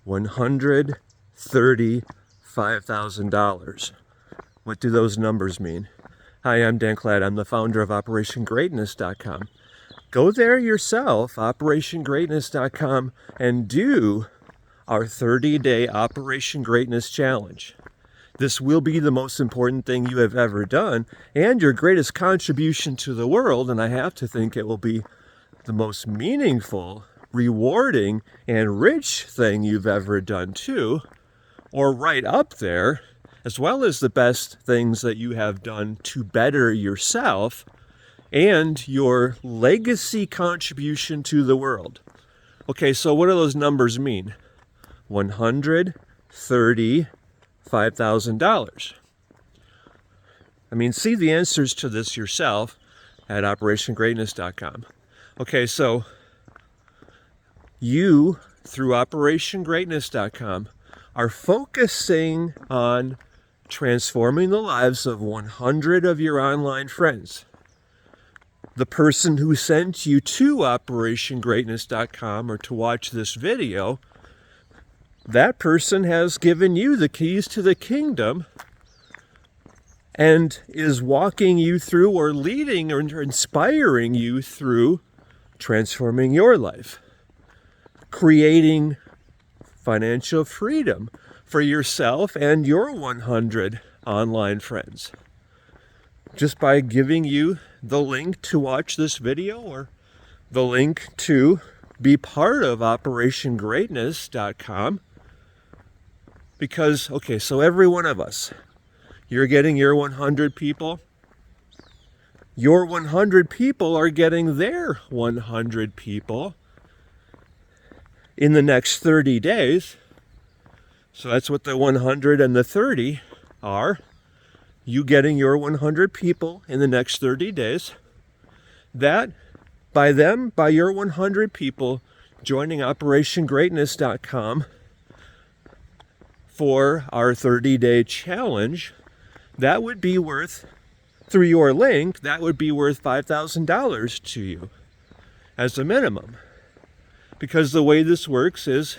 $135,000. What do those numbers mean? Hi, I'm Dan Klatt. I'm the founder of OperationGreatness.com. Go there yourself, OperationGreatness.com, and do our 30-day Operation Greatness Challenge. This will be the most important thing you have ever done and your greatest contribution to the world, and I have to think it will be the most meaningful, rewarding, and rich thing you've ever done too, or right up there, as well as the best things that you have done to better yourself and your legacy contribution to the world. Okay, so what do those numbers mean? $135,000. I mean, see the answers to this yourself at OperationGreatness.com. Okay, so you, through OperationGreatness.com, are focusing on transforming the lives of 100 of your online friends. The person who sent you to OperationGreatness.com or to watch this video, that person has given you the keys to the kingdom and is walking you through or leading or inspiring you through transforming your life, creating financial freedom for yourself and your 100 online friends. Just by giving you the link to watch this video or the link to be part of OperationGreatness.com. Because, okay, so every one of us, you're getting your 100 people. Your 100 people are getting their 100 people in the next 30 days. So that's what the 100 and the 30 are. You getting your 100 people in the next 30 days. That, by your 100 people joining OperationGreatness.com for our 30-day challenge, that would be worth, through your link, that would be worth $5,000 to you as a minimum. Because the way this works is,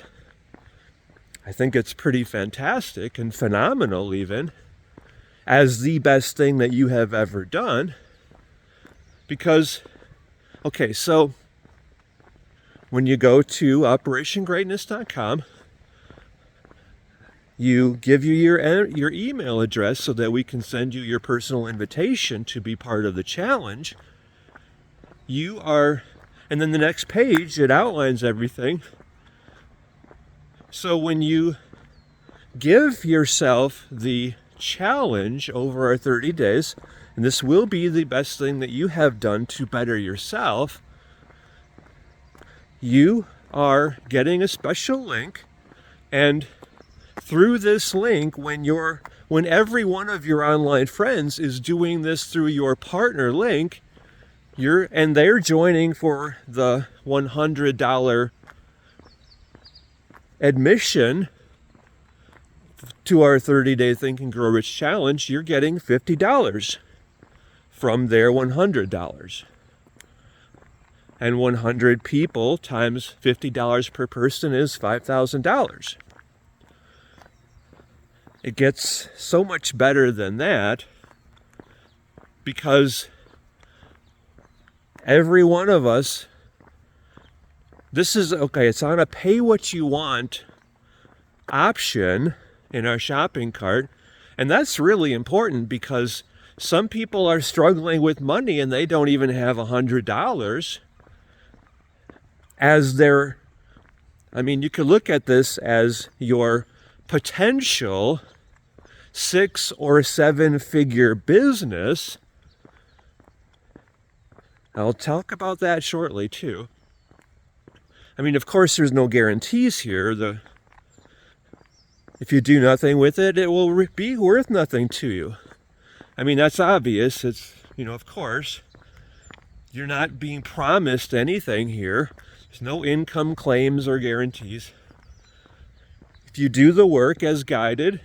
I think it's pretty fantastic and phenomenal even, as the best thing that you have ever done. Because, okay, so when you go to OperationGreatness.com, you give your email address so that we can send you your personal invitation to be part of the challenge. And then the next page, it outlines everything. So when you give yourself the challenge over our 30 days, and this will be the best thing that you have done to better yourself, you are getting a special link, and through this link, when every one of your online friends is doing this through your partner link, and they're joining for the $100 admission to our 30-day Think and Grow Rich Challenge, you're getting $50 from their $100. And 100 people times $50 per person is $5,000. It gets so much better than that, because every one of us, it's on a pay what you want option in our shopping cart. And that's really important, because some people are struggling with money and they don't even have $100 as you could look at this as your potential 6 or 7 figure business. I'll talk about that shortly too. I mean, of course, there's no guarantees here. If you do nothing with it, it will be worth nothing to you. I mean, that's obvious. It's, of course, you're not being promised anything here. There's no income claims or guarantees. If you do the work as guided,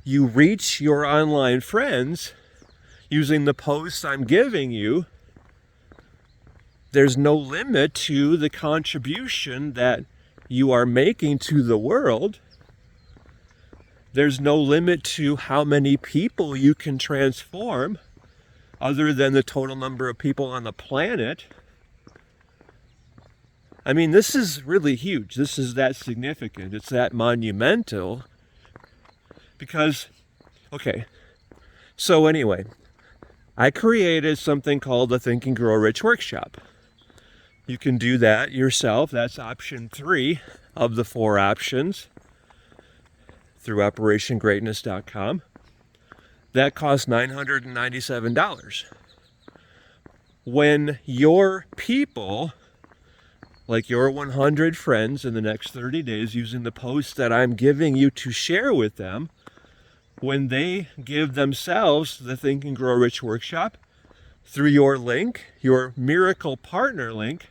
you reach your online friends using the posts I'm giving you, there's no limit to the contribution that you are making to the world. There's no limit to how many people you can transform other than the total number of people on the planet. I mean, this is really huge. This is that significant. It's that monumental. Because, okay, so anyway, I created something called the Think and Grow Rich Workshop. You can do that yourself. That's option 3 of the 4 options through OperationGreatness.com. That costs $997. When your people, like your 100 friends in the next 30 days, using the post that I'm giving you to share with them, when they give themselves the Think and Grow Rich Workshop through your link, your Miracle Partner link,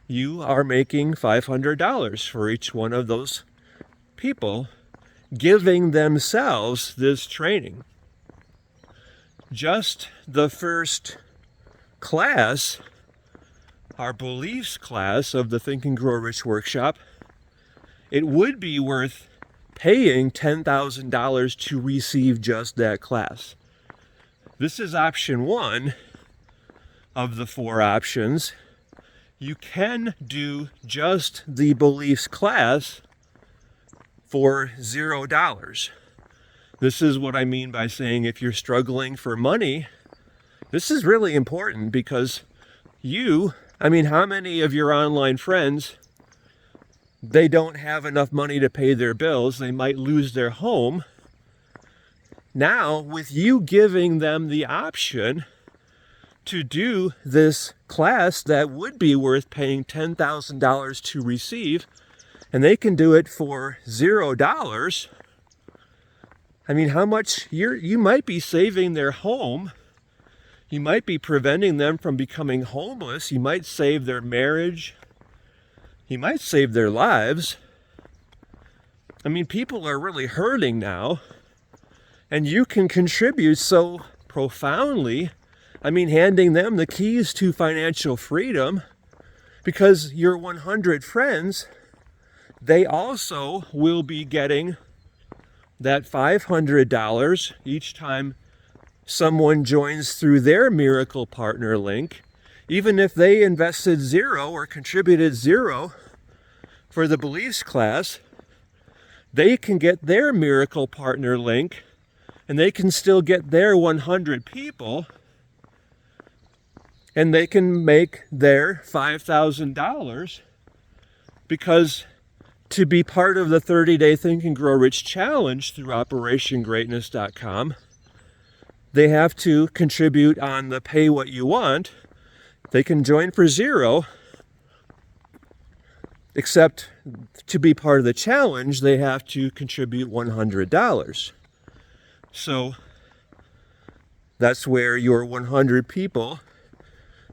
you are making $500 for each one of those people giving themselves this training. Just the first class, our beliefs class of the Think and Grow Rich Workshop, it would be worth paying $10,000 to receive just that class. This is option 1 of the 4 options. You can do just the beliefs class for $0. This is what I mean by saying if you're struggling for money, this is really important because how many of your online friends, they don't have enough money to pay their bills, they might lose their home. Now, with you giving them the option to do this class that would be worth paying $10,000 to receive, and they can do it for $0, I mean, how much you might be saving their home. You might be preventing them from becoming homeless. You might save their marriage. You might save their lives. I mean, people are really hurting now, and you can contribute so profoundly. I mean, handing them the keys to financial freedom, because your 100 friends, they also will be getting that $500 each time someone joins through their Miracle Partner link. Even if they invested $0 or contributed $0 for the beliefs class, they can get their Miracle Partner link, and they can still get their 100 people, and they can make their $5,000, because to be part of the 30-day Think and Grow Rich Challenge through OperationGreatness.com, they have to contribute on the pay what you want. They can join for $0, except to be part of the challenge, they have to contribute $100. So that's where your 100 people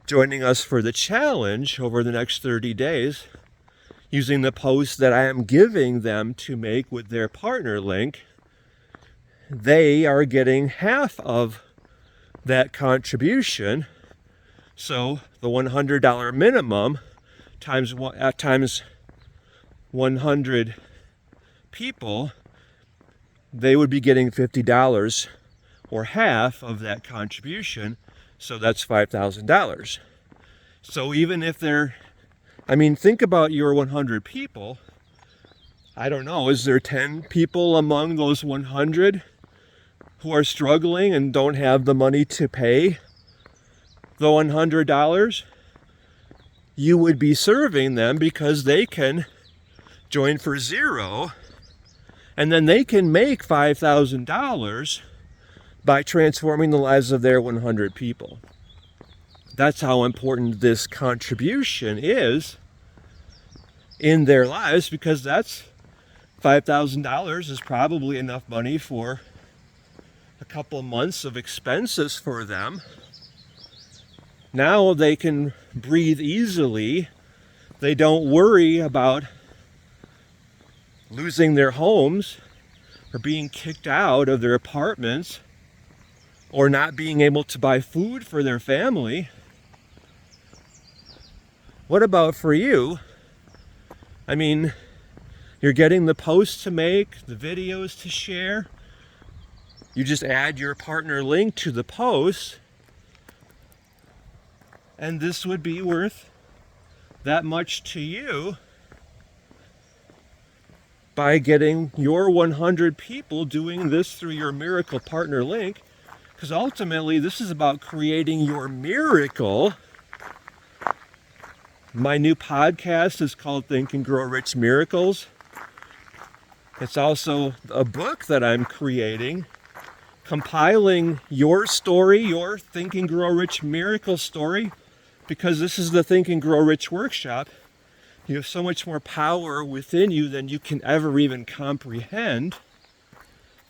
joining us for the challenge over the next 30 days, using the post that I am giving them to make with their partner link, they are getting half of that contribution. So the $100 minimum times 100 people, they would be getting $50 or half of that contribution. So that's $5,000. So even if think about your 100 people. I don't know, is there 10 people among those 100 who are struggling and don't have the money to pay the $100? You would be serving them because they can join for $0, and then they can make $5,000 by transforming the lives of their 100 people. That's how important this contribution is in their lives, because that's $5,000 is probably enough money for a couple months of expenses for them. Now they can breathe easily. They don't worry about losing their homes or being kicked out of their apartments or not being able to buy food for their family. What about for you? I mean, you're getting the posts to make, the videos to share. You just add your partner link to the post, and this would be worth that much to you by getting your 100 people doing this through your miracle partner link, because ultimately this is about creating your miracle. My new podcast is called Think and Grow Rich Miracles. It's also a book that I'm creating, compiling your story, your Think and Grow Rich miracle story, because this is the Think and Grow Rich workshop. You have so much more power within you than you can ever even comprehend.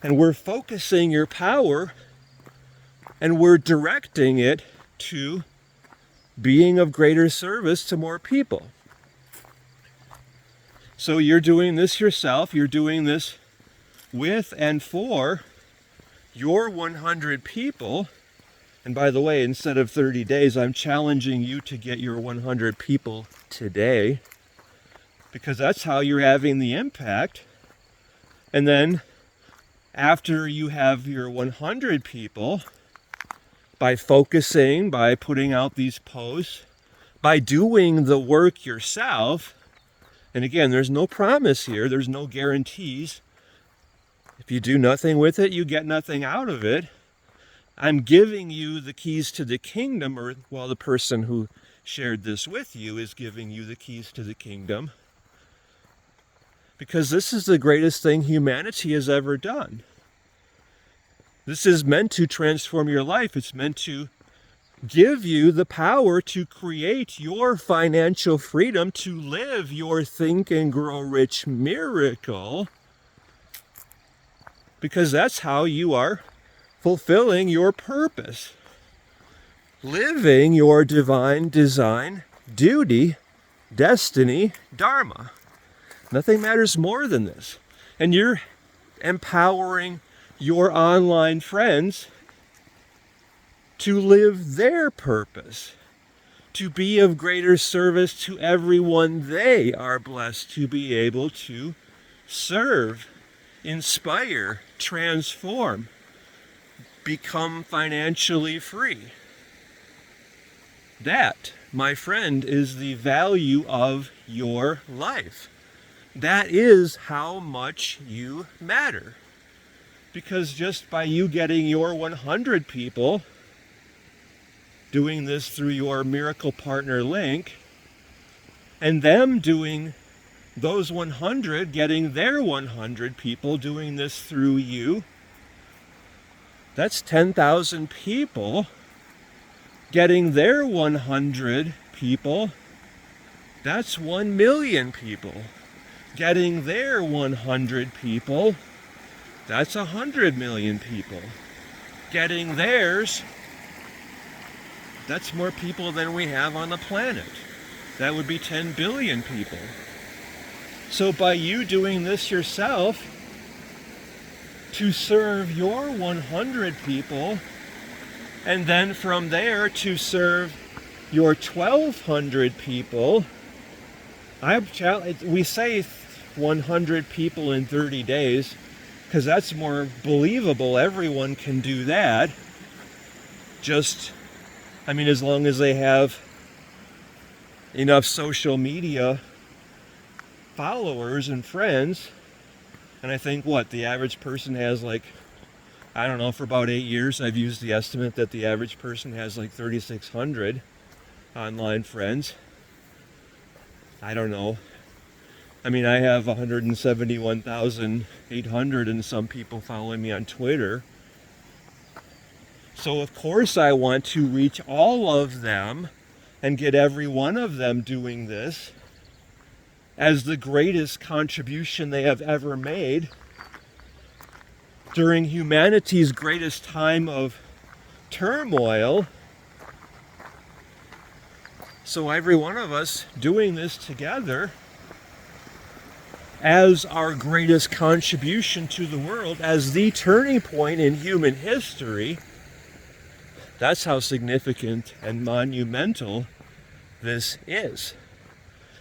And we're focusing your power and we're directing it to being of greater service to more people. So you're doing this yourself. You're doing this with and for your 100 people. And by the way, instead of 30 days, I'm challenging you to get your 100 people today, because that's how you're having the impact. And then after you have your 100 people, by focusing, by putting out these posts, by doing the work yourself, and again, there's no promise here, there's no guarantees. If you do nothing with it, you get nothing out of it. I'm giving you the keys to the kingdom, or, well, the person who shared this with you is giving you the keys to the kingdom, because this is the greatest thing humanity has ever done. This is meant to transform your life. It's meant to give you the power to create your financial freedom, to live your Think and Grow Rich miracle, because that's how you are fulfilling your purpose, living your divine design, duty, destiny, dharma. Nothing matters more than this. And you're empowering your online friends to live their purpose, to be of greater service to everyone they are blessed to be able to serve, inspire, transform, become financially free. That, my friend, is the value of your life. That is how much you matter. Because just by you getting your 100 people doing this through your miracle partner link, and them doing those 100, getting their 100 people doing this through you, that's 10,000 people getting their 100 people. That's 1 million people getting their 100 people. That's 100 million people getting theirs. That's more people than we have on the planet. That would be 10 billion people. So by you doing this yourself to serve your 100 people, and then from there to serve your 1,200 people, we say 100 people in 30 days, because that's more believable. Everyone can do that. As long as they have enough social media followers and friends. And I think the average person has for about 8 years, I've used the estimate that the average person has 3,600 online friends. I don't know. I have 171,800 and some people following me on Twitter. So of course I want to reach all of them and get every one of them doing this as the greatest contribution they have ever made during humanity's greatest time of turmoil. So every one of us doing this together as our greatest contribution to the world, as the turning point in human history. That's how significant and monumental this is.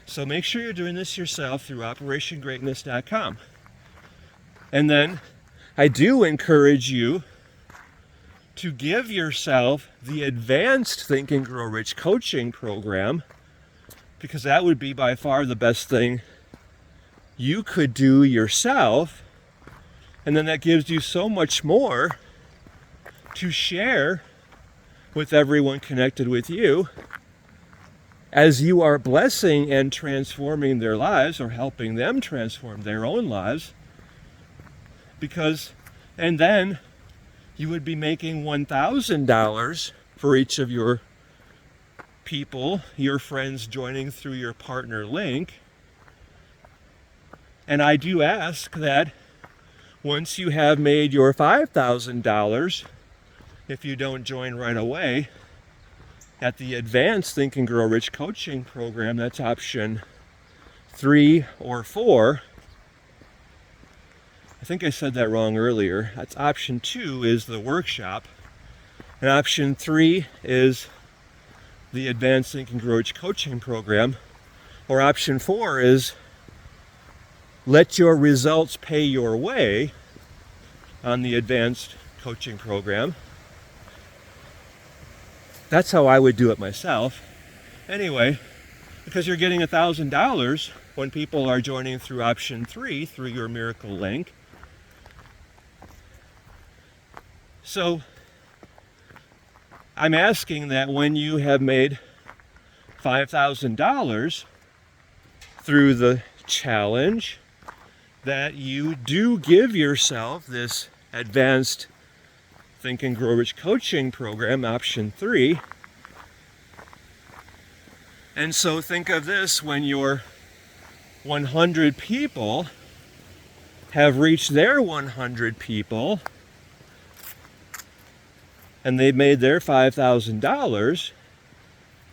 So make sure you're doing this yourself through operationgreatness.com. And then I do encourage you to give yourself the Advanced Think and Grow Rich coaching program, because that would be by far the best thing you could do yourself. And then that gives you so much more to share with everyone connected with you as you are blessing and transforming their lives, or helping them transform their own lives. And then you would be making $1,000 for each of your people, your friends joining through your partner link. And I do ask that once you have made your $5,000, if you don't join right away, at the Advanced Think and Grow Rich coaching program, that's option 3 or 4. I think I said that wrong earlier. That's option 2 is the workshop, and option 3 is the Advanced Think and Grow Rich coaching program, or option 4 is let your results pay your way on the Advanced Coaching program. That's how I would do it myself. Anyway, because you're getting $1,000 when people are joining through option 3, through your miracle link. So I'm asking that when you have made $5,000 through the challenge, that you do give yourself this Advanced Think and Grow Rich coaching program, option 3. And so think of this: when your 100 people have reached their 100 people and they've made their $5,000,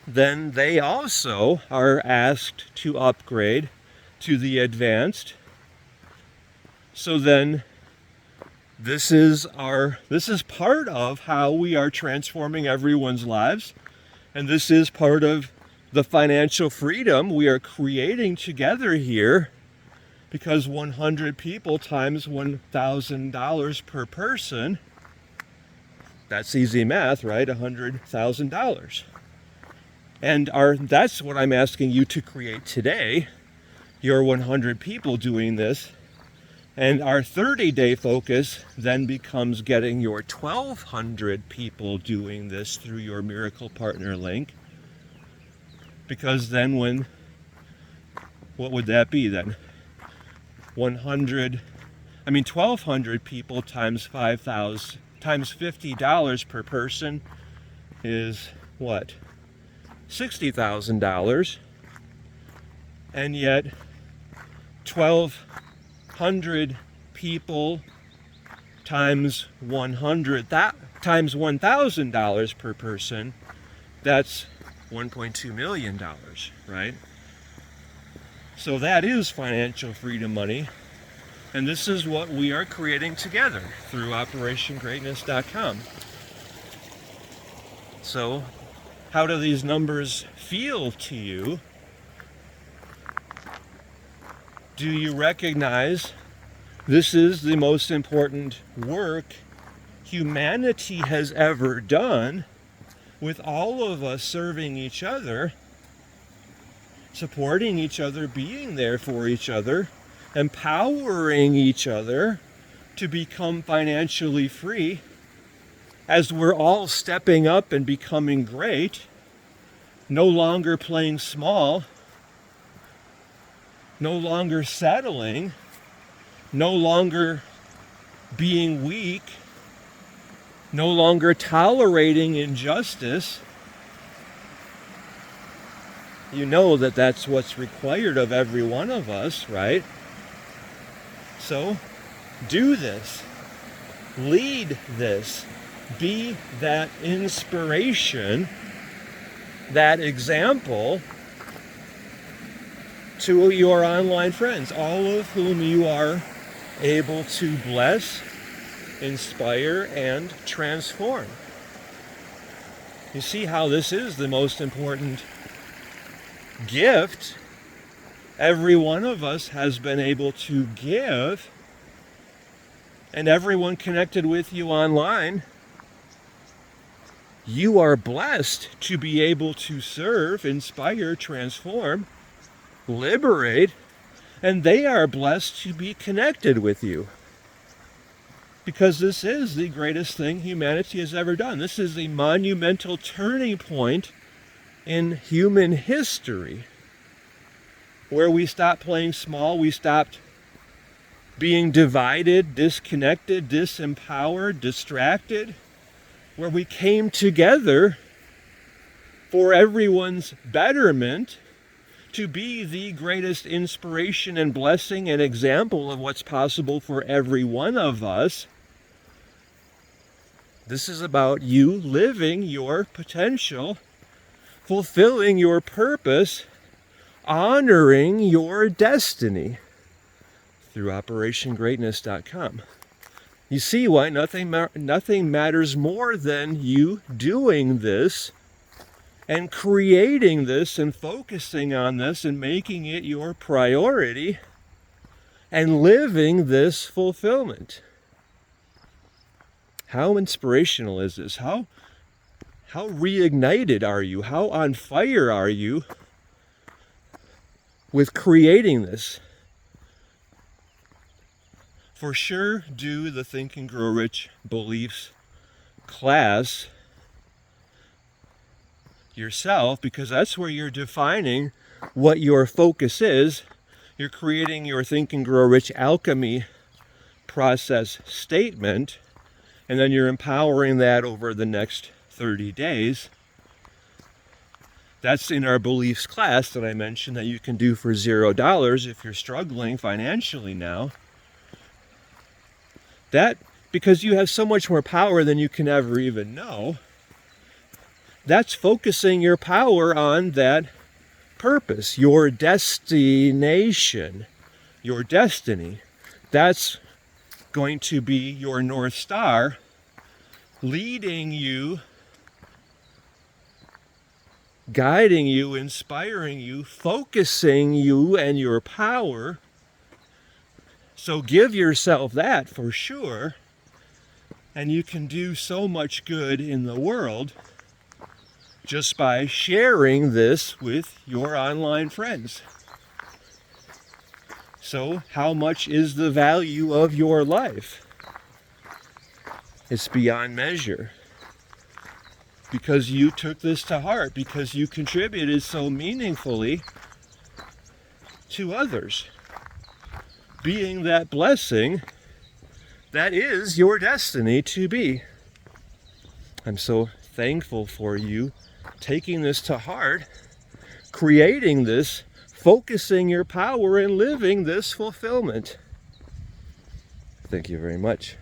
then they also are asked to upgrade to the Advanced. So then this is part of how we are transforming everyone's lives, and this is part of the financial freedom we are creating together here, because 100 people times $1,000 per person, that's easy math, right? $100,000. And that's what I'm asking you to create today. Your 100 people doing this. And our 30-day focus then becomes getting your 1,200 people doing this through your Miracle Partner link. Because then what would that be then? 1,200 people times 5,000 times $50 per person is what? $60,000. And yet 1,200 people times $1,000 per person, that's $1.2 million, right? So that is financial freedom money. And this is what we are creating together through operationgreatness.com. So how do these numbers feel to you? Do you recognize this is the most important work humanity has ever done, with all of us serving each other, supporting each other, being there for each other, empowering each other to become financially free, as we're all stepping up and becoming great, no longer playing small, no longer settling, no longer being weak, no longer tolerating injustice. You know that that's what's required of every one of us, right? So do this, lead this, be that inspiration, that example to your online friends, all of whom you are able to bless, inspire, and transform. You see how this is the most important gift every one of us has been able to give, and everyone connected with you online, you are blessed to be able to serve, inspire, transform, liberate, and they are blessed to be connected with you. Because this is the greatest thing humanity has ever done. This is a monumental turning point in human history, where we stopped playing small, we stopped being divided, disconnected, disempowered, distracted, where we came together for everyone's betterment to be the greatest inspiration and blessing and example of what's possible for every one of us. This is about you living your potential, fulfilling your purpose, honoring your destiny through OperationGreatness.com. You see why nothing matters more than you doing this and creating this and focusing on this and making it your priority and living this fulfillment. How inspirational is this? How reignited are you? How on fire are you with creating this? For sure, do the Think and Grow Rich Beliefs class yourself, because that's where you're defining what your focus is. You're creating your Think and Grow Rich alchemy process statement, and then you're empowering that over the next 30 days. That's in our beliefs class that I mentioned that you can do for $0 if you're struggling financially now. That, because you have so much more power than you can ever even know, that's focusing your power on that purpose, your destination, your destiny. That's going to be your North Star, leading you, guiding you, inspiring you, focusing you and your power. So give yourself that for sure, and you can do so much good in the world just by sharing this with your online friends. So how much is the value of your life? It's beyond measure. Because you took this to heart, because you contributed so meaningfully to others. Being that blessing that is your destiny to be. I'm so thankful for you taking this to heart, creating this, focusing your power, and living this fulfillment. Thank you very much.